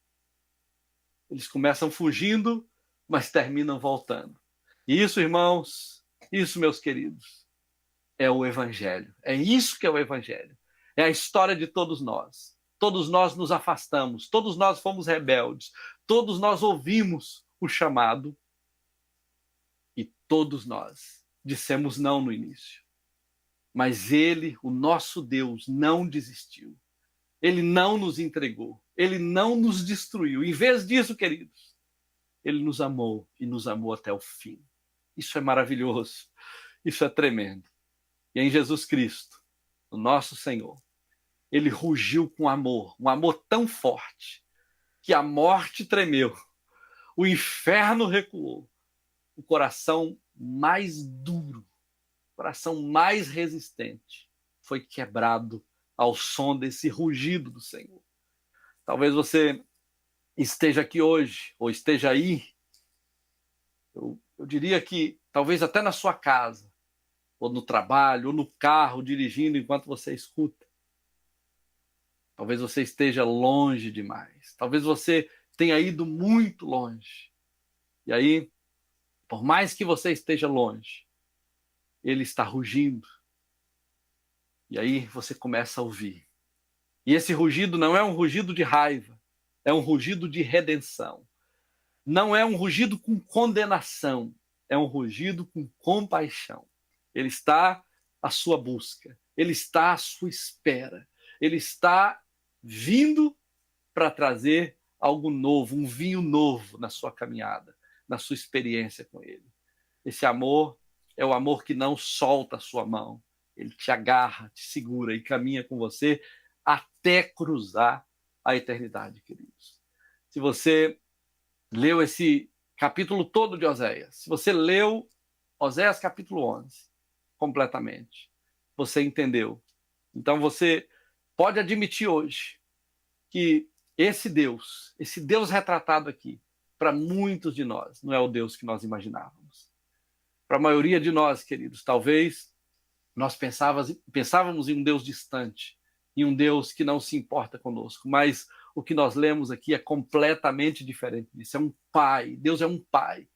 Eles começam fugindo, mas terminam voltando. E isso, irmãos, isso, meus queridos, é o Evangelho. É isso que é o Evangelho. É a história de todos nós. Todos nós nos afastamos, todos nós fomos rebeldes, todos nós ouvimos o chamado e todos nós dissemos não no início. Mas Ele, o nosso Deus, não desistiu. Ele não nos entregou. Ele não nos destruiu. Em vez disso, queridos, Ele nos amou e nos amou até o fim. Isso é maravilhoso. Isso é tremendo. E em Jesus Cristo, o nosso Senhor, Ele rugiu com amor, um amor tão forte, que a morte tremeu, o inferno recuou, o coração mais duro, o coração mais resistente, foi quebrado ao som desse rugido do Senhor. Talvez você esteja aqui hoje, ou esteja aí, eu diria que talvez até na sua casa, ou no trabalho, ou no carro, dirigindo enquanto você escuta. Talvez você esteja longe demais. Talvez você tenha ido muito longe. E aí, por mais que você esteja longe, Ele está rugindo. E aí você começa a ouvir. E esse rugido não é um rugido de raiva, é um rugido de redenção. Não é um rugido com condenação, é um rugido com compaixão. Ele está à sua busca, ele está à sua espera, ele está vindo para trazer algo novo, um vinho novo na sua caminhada, na sua experiência com ele. Esse amor é o amor que não solta a sua mão, ele te agarra, te segura e caminha com você até cruzar a eternidade, queridos. Se você leu esse capítulo todo de Oséias, se você leu Oséias capítulo 11 completamente, você entendeu. Então você pode admitir hoje que esse Deus retratado aqui, para muitos de nós, não é o Deus que nós imaginávamos. Para a maioria de nós, queridos, talvez nós pensávamos em um Deus distante, em um Deus que não se importa conosco, mas o que nós lemos aqui é completamente diferente disso. É um pai, Deus é um pai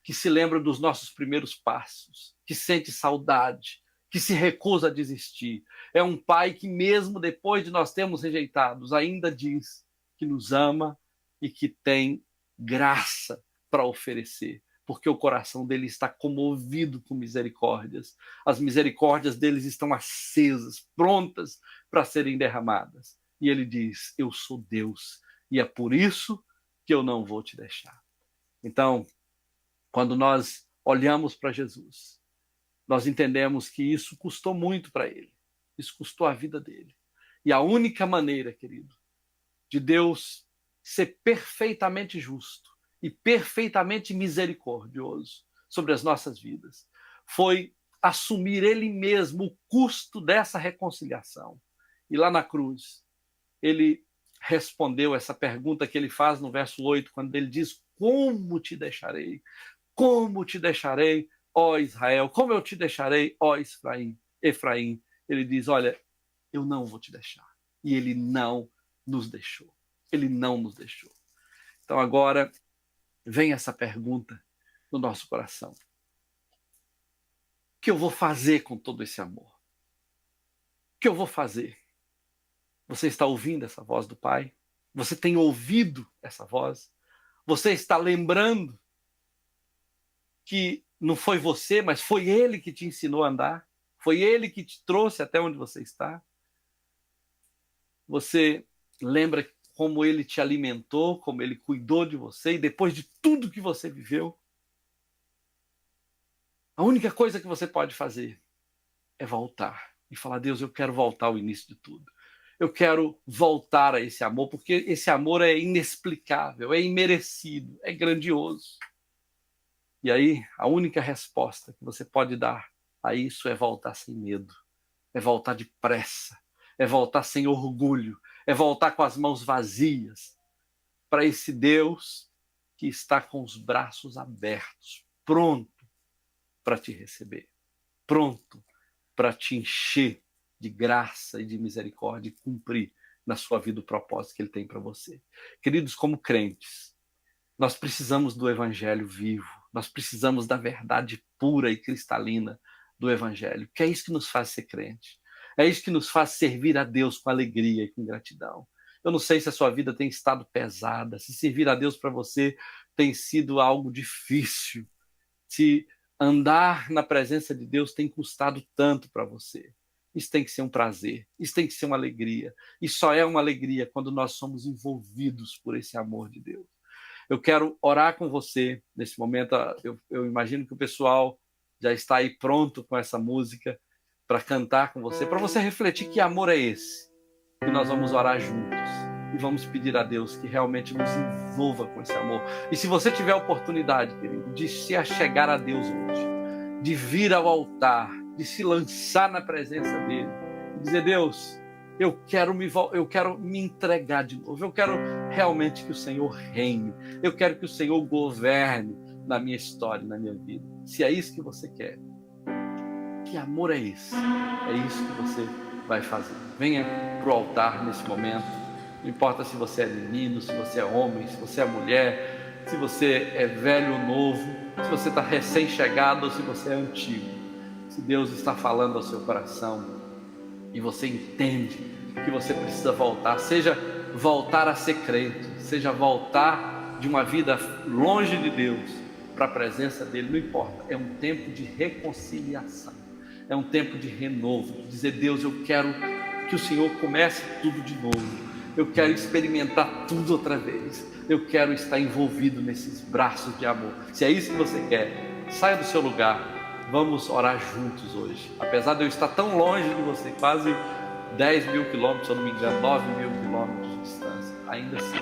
que se lembra dos nossos primeiros passos, que sente saudade, que se recusa a desistir. É um pai que, mesmo depois de nós termos rejeitados, ainda diz que nos ama e que tem graça para oferecer, porque o coração dele está comovido com misericórdias. As misericórdias deles estão acesas, prontas para serem derramadas. E ele diz: eu sou Deus, e é por isso que eu não vou te deixar. Então, quando nós olhamos para Jesus, nós entendemos que isso custou muito para ele. Isso custou a vida dele. E a única maneira, querido, de Deus ser perfeitamente justo e perfeitamente misericordioso sobre as nossas vidas foi assumir ele mesmo o custo dessa reconciliação. E lá na cruz, ele respondeu essa pergunta que ele faz no verso 8, quando ele diz: como te deixarei? Como te deixarei, ó Israel? Como eu te deixarei, ó Efraim? Ele diz: olha, eu não vou te deixar. E ele não nos deixou. Ele não nos deixou. Então agora vem essa pergunta no nosso coração. O que eu vou fazer com todo esse amor? O que eu vou fazer? Você está ouvindo essa voz do Pai? Você tem ouvido essa voz? Você está lembrando que não foi você, mas foi Ele que te ensinou a andar? Foi Ele que te trouxe até onde você está? Você lembra como Ele te alimentou, como Ele cuidou de você, e depois de tudo que você viveu? A única coisa que você pode fazer é voltar e falar: Deus, eu quero voltar ao início de tudo. Eu quero voltar a esse amor, porque esse amor é inexplicável, é imerecido, é grandioso. E aí, a única resposta que você pode dar a isso é voltar sem medo, é voltar depressa, é voltar sem orgulho, é voltar com as mãos vazias para esse Deus que está com os braços abertos, pronto para te receber, pronto para te encher de graça e de misericórdia e cumprir na sua vida o propósito que Ele tem para você. Queridos, como crentes, nós precisamos do Evangelho vivo, nós precisamos da verdade pura e cristalina do Evangelho, que é isso que nos faz ser crente, é isso que nos faz servir a Deus com alegria e com gratidão. Eu não sei se a sua vida tem estado pesada, se servir a Deus para você tem sido algo difícil, se andar na presença de Deus tem custado tanto para você. Isso tem que ser um prazer, isso tem que ser uma alegria. E só é uma alegria quando nós somos envolvidos por esse amor de Deus. Eu quero orar com você nesse momento. Eu imagino que o pessoal já está aí pronto com essa música para cantar com você, para você refletir que amor é esse. E nós vamos orar juntos e vamos pedir a Deus que realmente nos envolva com esse amor. E se você tiver a oportunidade, querido, de se achegar a Deus hoje, de vir ao altar, de se lançar na presença dele, e dizer: Deus, eu quero me entregar de novo, eu quero realmente que o Senhor reine, eu quero que o Senhor governe na minha história, na minha vida. Se é isso que você quer, que amor é esse? É isso que você vai fazer. Venha para o altar nesse momento, não importa se você é menino, se você é homem, se você é mulher, se você é velho ou novo, se você está recém-chegado ou se você é antigo. Se Deus está falando ao seu coração e você entende que você precisa voltar, seja voltar a ser crente, seja voltar de uma vida longe de Deus para a presença dele, não importa, é um tempo de reconciliação, é um tempo de renovo, de dizer: Deus, eu quero que o Senhor comece tudo de novo, eu quero experimentar tudo outra vez, eu quero estar envolvido nesses braços de amor. Se é isso que você quer, saia do seu lugar, vamos orar juntos hoje. Apesar de eu estar tão longe de você, quase 10.000 quilômetros, se eu não me engano, 9.000 quilômetros de distância, ainda assim,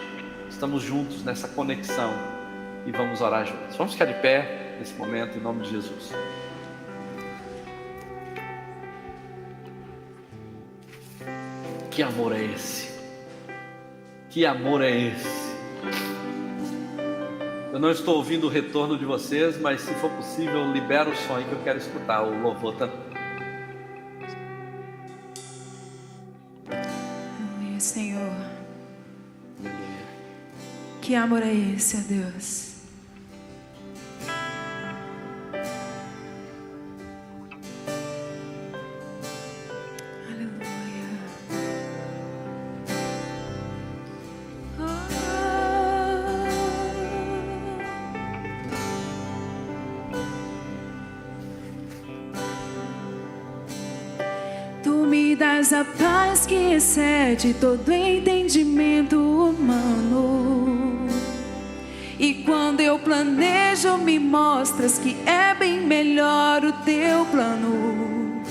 estamos juntos nessa conexão e vamos orar juntos. Vamos ficar de pé nesse momento, em nome de Jesus. Que amor é esse? Que amor é esse? Eu não estou ouvindo o retorno de vocês, mas se for possível, libera o som aí que eu quero escutar o louvor também. Aleluia, Senhor. Que amor é esse, ó Deus? Traz a paz que excede todo entendimento humano E quando eu planejo, me mostras que é bem melhor o teu plano.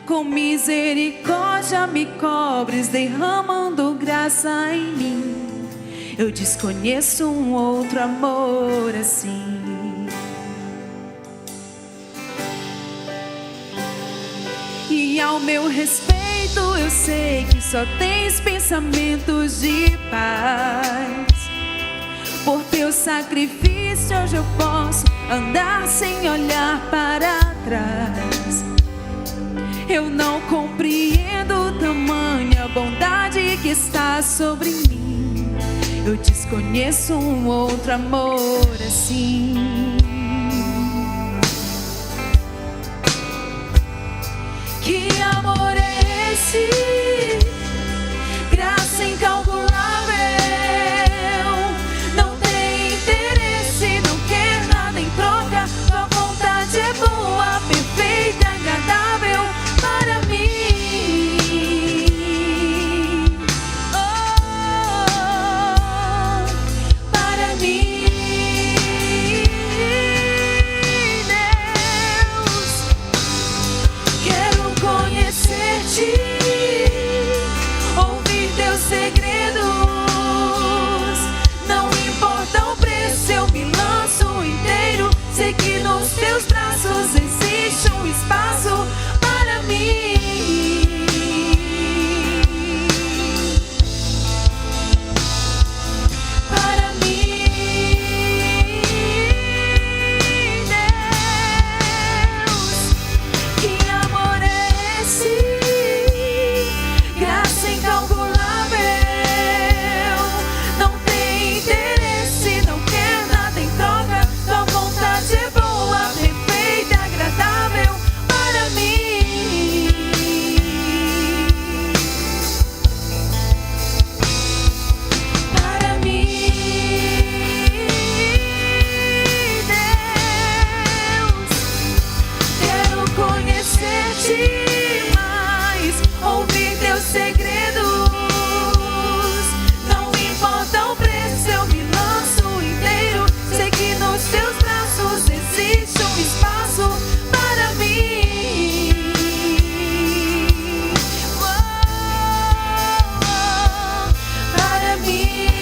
Com misericórdia me cobres, derramando graça em mim. Eu desconheço um outro amor assim. E ao meu respeito eu sei que só tens pensamentos de paz. Por teu sacrifício hoje eu posso andar sem olhar para trás. Eu não compreendo tamanha bondade que está sobre mim. Eu desconheço um outro amor assim. Que amor é esse? Graça incalculável. Não tem interesse, não quer nada em troca. Tua vontade é boa, perfeita, agradável para mim. Oh, para mim, Deus. Quero conhecer-te, ouvir teus segredos. Não importa o preço, eu me lanço inteiro. Sei que nos teus braços existe um espaço para mim. Para mim, Deus. Que amor é esse? Graça incalculável. Não tem interesse, não quer nada em troca. Tua vontade é boa, perfeita, agradável para mim. Para mim, Deus. Quero conhecer-te mais, ouvir teus segredos. Não importa o preço, eu me lanço inteiro. Sei que nos teus braços existe um espaço para mim. Oh, para mim,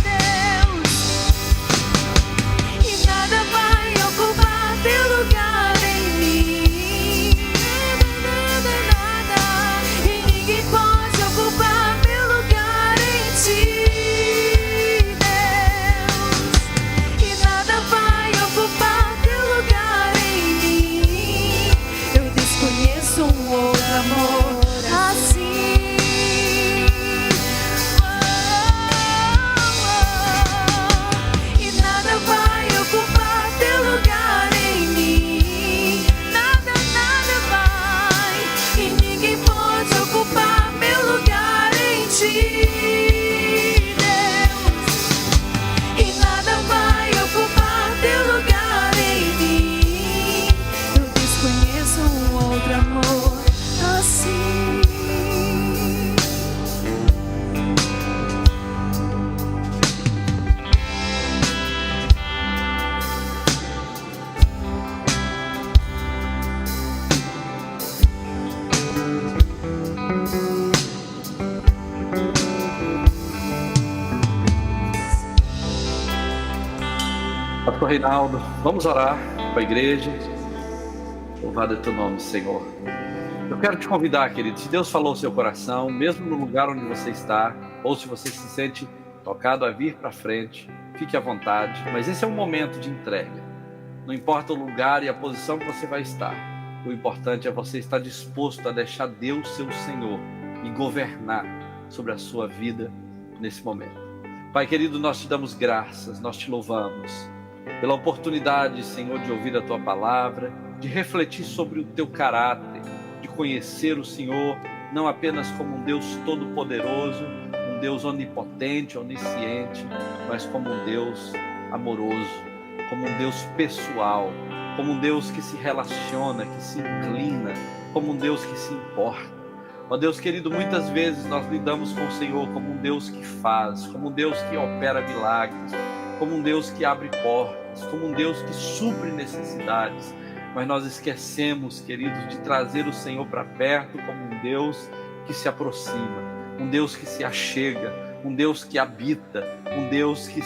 Deus. E nada vai ocupar teu lugar em mim. Nada, nada. E ninguém pode ocupar meu lugar em ti, Deus. E nada vai ocupar teu lugar em mim. Eu desconheço um outro amor assim. E nada vai ocupar teu lugar em mim. Nada, nada vai. E ninguém pode ocupar meu lugar em ti, Deus. E nada vai ocupar teu lugar em mim. Eu desconheço um outro amor assim. Pastor Reinaldo, vamos orar com a igreja. Louvado é teu nome, Senhor. Eu quero te convidar, querido, se Deus falou ao seu coração, mesmo no lugar onde você está, ou se você se sente tocado a vir para frente, fique à vontade, mas esse é um momento de entrega. Não importa o lugar e a posição que você vai estar, o importante é você estar disposto a deixar Deus ser o Senhor e governar sobre a sua vida nesse momento. Pai querido, nós te damos graças, nós te louvamos pela oportunidade, Senhor, de ouvir a tua palavra, de refletir sobre o teu caráter, de conhecer o Senhor não apenas como um Deus todo-poderoso, um Deus onipotente, onisciente, mas como um Deus amoroso, como um Deus pessoal, como um Deus que se relaciona, que se inclina, como um Deus que se importa. Ó Deus querido, muitas vezes nós lidamos com o Senhor como um Deus que faz, como um Deus que opera milagres, como um Deus que abre portas, como um Deus que supre necessidades. Mas nós esquecemos, queridos, de trazer o Senhor para perto como um Deus que se aproxima, um Deus que se achega, um Deus que habita, um Deus que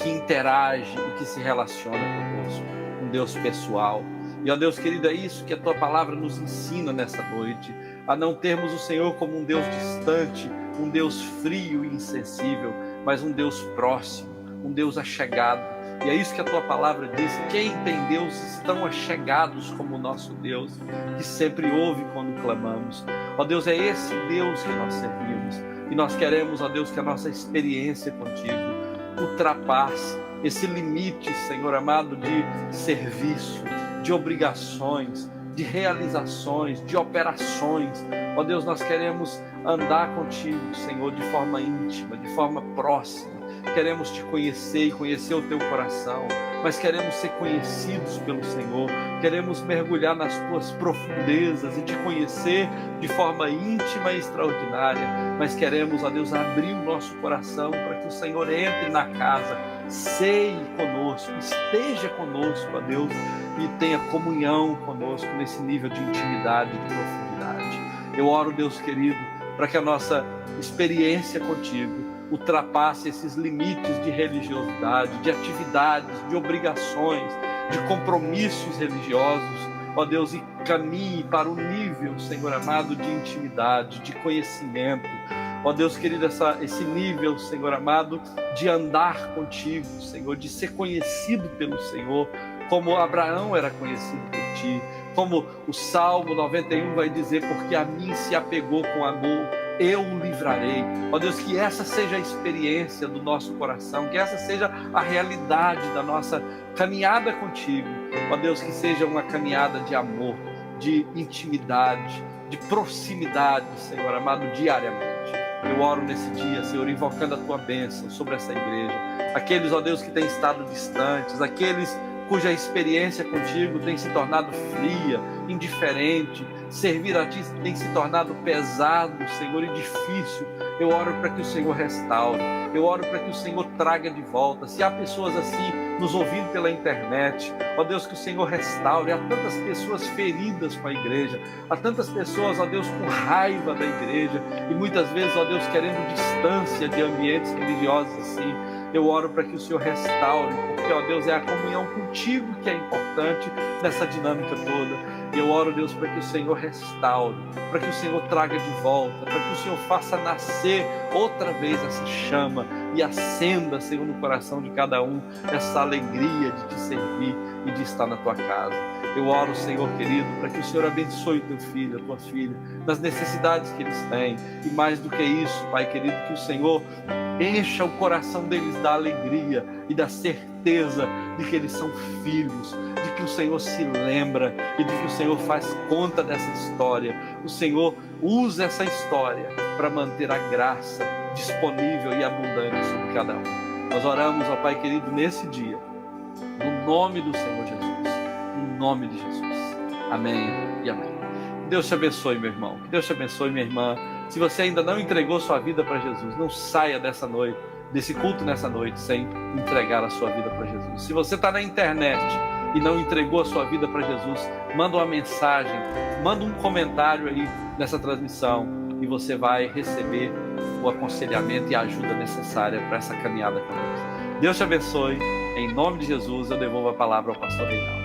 interage e que se relaciona conosco, um Deus pessoal. E ó Deus querido, é isso que a Tua palavra nos ensina nessa noite, a não termos o Senhor como um Deus distante, um Deus frio e insensível, mas um Deus próximo, um Deus achegado. E é isso que a Tua palavra diz: quem tem Deus estão achegados como o nosso Deus, que sempre ouve quando clamamos. Ó Deus, é esse Deus que nós servimos. E nós queremos, ó Deus, que a nossa experiência contigo ultrapasse esse limite, Senhor amado, de serviço, de obrigações, de realizações, de operações. Ó Deus, nós queremos andar contigo, Senhor, de forma íntima, de forma próxima. Queremos te conhecer e conhecer o teu coração, mas queremos ser conhecidos pelo Senhor, queremos mergulhar nas tuas profundezas e te conhecer de forma íntima e extraordinária, mas queremos, ó Deus, abrir o nosso coração para que o Senhor entre na casa, ceie conosco, esteja conosco, ó Deus, e tenha comunhão conosco nesse nível de intimidade, de profundidade. Eu oro, Deus querido, para que a nossa experiência contigo ultrapasse esses limites de religiosidade, de atividades, de obrigações, de compromissos religiosos, ó Deus, e caminhe para o nível, Senhor amado, de intimidade, de conhecimento, ó Deus querido, esse nível, Senhor amado, de andar contigo, Senhor, de ser conhecido pelo Senhor, como Abraão era conhecido por Ti, como o Salmo 91 vai dizer: porque a mim se apegou com amor, eu o livrarei. Ó Deus, que essa seja a experiência do nosso coração, que essa seja a realidade da nossa caminhada contigo. Ó Deus, que seja uma caminhada de amor, de intimidade, de proximidade, Senhor amado, diariamente. Eu oro nesse dia, Senhor, invocando a Tua bênção sobre essa igreja. Aqueles, ó Deus, que têm estado distantes, aqueles cuja experiência contigo tem se tornado fria, indiferente, servir a Ti tem se tornado pesado, Senhor, e difícil. Eu oro para que o Senhor restaure, eu oro para que o Senhor traga de volta. Se há pessoas assim nos ouvindo pela internet, ó Deus, que o Senhor restaure. Há tantas pessoas feridas com a igreja, há tantas pessoas, ó Deus, com raiva da igreja, e muitas vezes, ó Deus, querendo distância de ambientes religiosos assim. Eu oro para que o Senhor restaure, porque, ó Deus, é a comunhão contigo que é importante nessa dinâmica toda. E eu oro, Deus, para que o Senhor restaure, para que o Senhor traga de volta, para que o Senhor faça nascer outra vez essa chama e acenda, Senhor, no coração de cada um essa alegria de te servir e de estar na Tua casa. Eu oro, Senhor querido, para que o Senhor abençoe o Teu filho, a Tua filha, nas necessidades que eles têm. E mais do que isso, Pai querido, que o Senhor encha o coração deles da alegria e da certeza de que eles são filhos, de que o Senhor se lembra e de que o Senhor faz conta dessa história. O Senhor usa essa história para manter a graça disponível e abundante sobre cada um. Nós oramos, ó Pai querido, nesse dia, no nome do Senhor Jesus, no nome de Jesus. Amém e amém. Que Deus te abençoe, meu irmão. Que Deus te abençoe, minha irmã. Se você ainda não entregou sua vida para Jesus, não saia dessa noite, desse culto nessa noite, sem entregar a sua vida para Jesus. Se você está na internet e não entregou a sua vida para Jesus, manda uma mensagem, manda um comentário aí nessa transmissão e você vai receber o aconselhamento e a ajuda necessária para essa caminhada conosco. Deus te abençoe. Em nome de Jesus, eu devolvo a palavra ao pastor Reinaldo.